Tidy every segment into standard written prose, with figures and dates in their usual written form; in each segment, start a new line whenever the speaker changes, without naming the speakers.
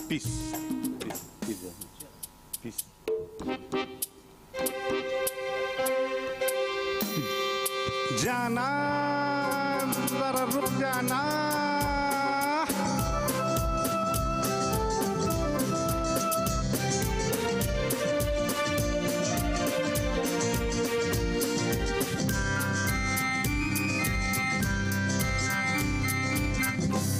Piece piece piece piece जाना जरा रुक जाना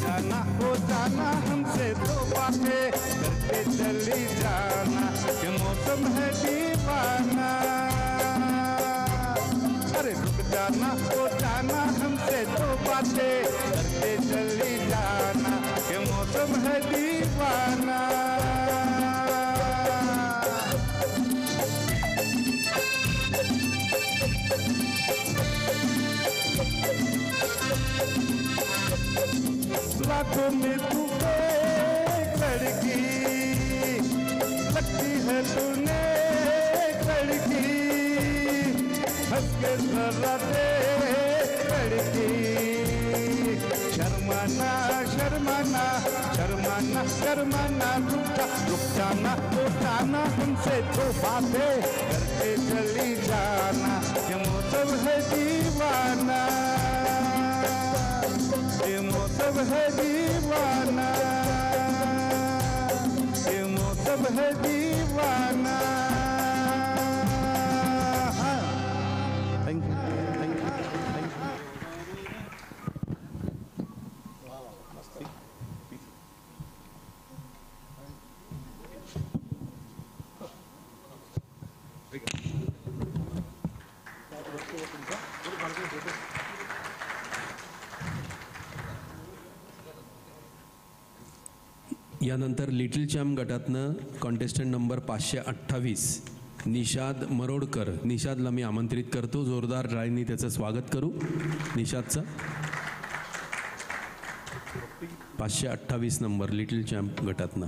जाना हो जाना हमसे तो बातें करके चली जाना कि मौसम है दीवाना अरे रुक जाना हो जाना हमसे तो बातें करके चली जाना कि मौसम है दीवाना लाखों में तू लड़की लगती है तूने लड़की हंस के जरा दे लड़की शर्माना शर्माना शर्माना शर्माना रुक जाना तो जाना हमसे तो बातें करके चली जाना ये मौसम है दीवाना ये मौसम है दीवाना ये मौसम है दीवाना thank you thank you thank you
यानंतर लिटिल चॅम्प गटातनं कॉन्टेस्टंट नंबर 528 निषाद मरोडकर. निषादला मी आमंत्रित करतो. जोरदार टाळ्यांनी त्याचं स्वागत करू. निषादचं 528 नंबर लिटिल चॅम्प गटातनं.